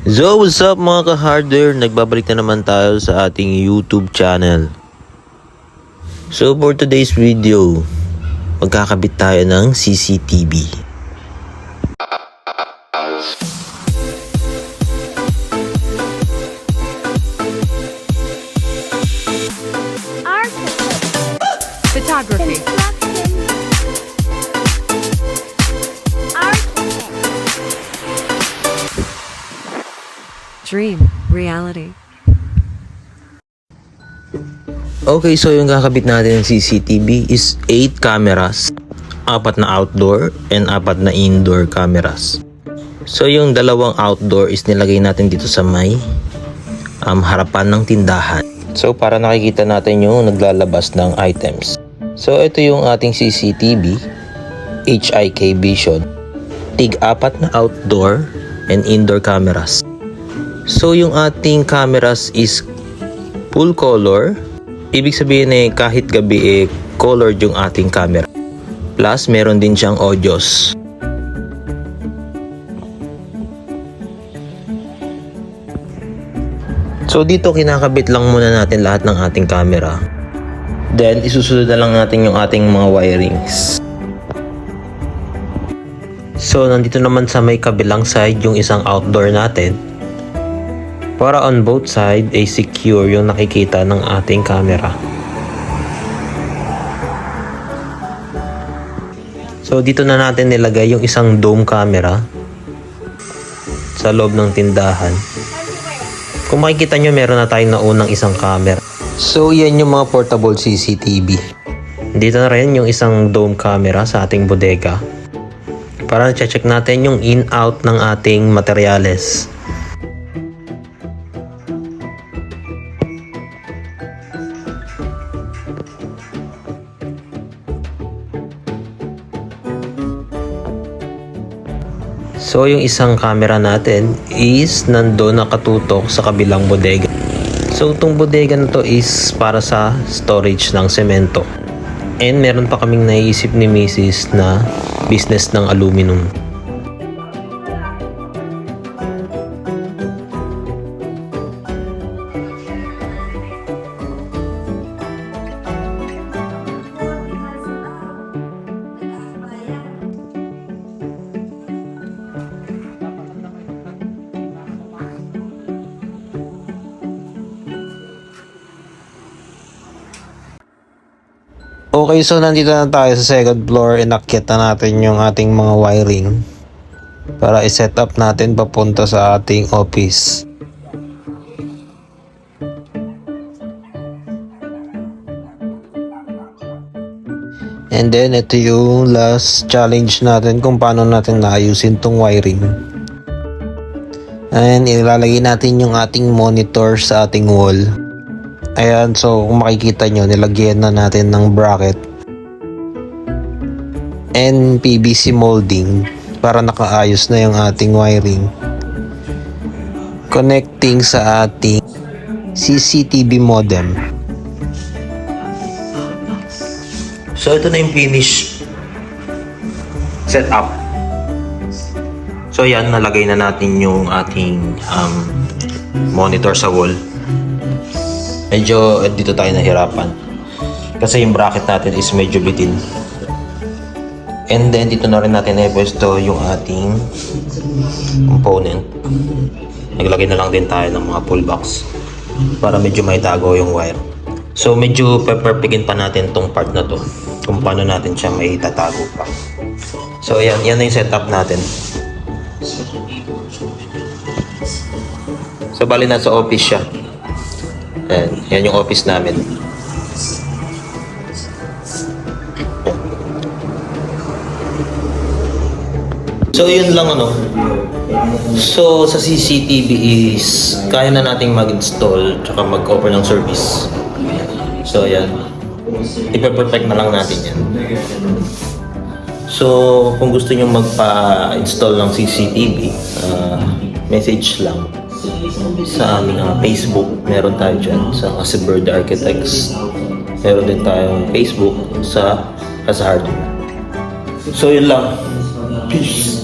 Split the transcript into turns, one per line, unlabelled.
So what's up mga ka-hardware, nagbabalik na naman tayo sa ating YouTube channel. So for today's video, magkakabit tayo ng CCTV.
Photography. Dream, reality.
Okay, so yung kakabit natin ng CCTV is 8 cameras. 4 na outdoor and 4 na indoor cameras. So yung dalawang outdoor is nilagay natin dito sa may harapan ng tindahan. So para nakikita natin yung naglalabas ng items. So ito yung ating CCTV, HIK Vision. Tig-4 na outdoor and indoor cameras. So yung ating cameras is full color. Ibig sabihin kahit gabi colored yung ating camera. Plus meron din siyang audios. So dito kinakabit lang muna natin lahat ng ating camera. Then isusunod na lang natin yung ating mga wirings. So nandito naman sa may kabilang side yung isang outdoor natin. Para on both side ay secure yung nakikita ng ating camera. So dito na natin nilagay yung isang dome camera sa loob ng tindahan. Kung makikita nyo, meron na tayong naunang isang camera. So yan yung mga portable CCTV. Dito na rin yung isang dome camera sa ating bodega. Para check natin yung in-out ng ating materyales. So yung isang camera natin is nandoon nakatutok sa kabilang bodega. So itong bodega na to is para sa storage ng semento. And meron pa kaming naiisip ni Mrs. na business ng aluminum. Okay, so nandito na tayo sa second floor. Inakyat na natin yung ating mga wiring para i-set up natin papunta sa ating office. And then ito yung last challenge natin kung paano natin naayusin tong wiring. And ilalagay natin yung ating monitor sa ating wall. Ayan, so kung makikita nyo, nilagyan na natin ng bracket and PVC molding para nakaayos na yung ating wiring. Connecting sa ating CCTV modem. So ito na yung finish setup. So yan, nalagay na natin yung ating monitor sa wall. Medyo dito tayo nahirapan kasi yung bracket natin is medyo bitin. And then dito na rin natin na-pwesto yung ating component. Naglagay na lang din tayo ng mga pull box para medyo maitago yung wire. So medyo perfectin pa natin tong part na to kung paano natin siya maitatago pa. So yan na yung setup natin. So bali nasa office siya. Yan yung office namin. So yun lang So sa CCTV is kaya na nating mag-install tsaka mag-offer ng service. So yan. Ipe-perfect na lang natin yan. So kung gusto nyo magpa-install ng CCTV, message lang sa aming Facebook. Meron tayo dyan sa Casabird Architects. Meron din tayong Facebook sa Hardware. So yun lang. Peace.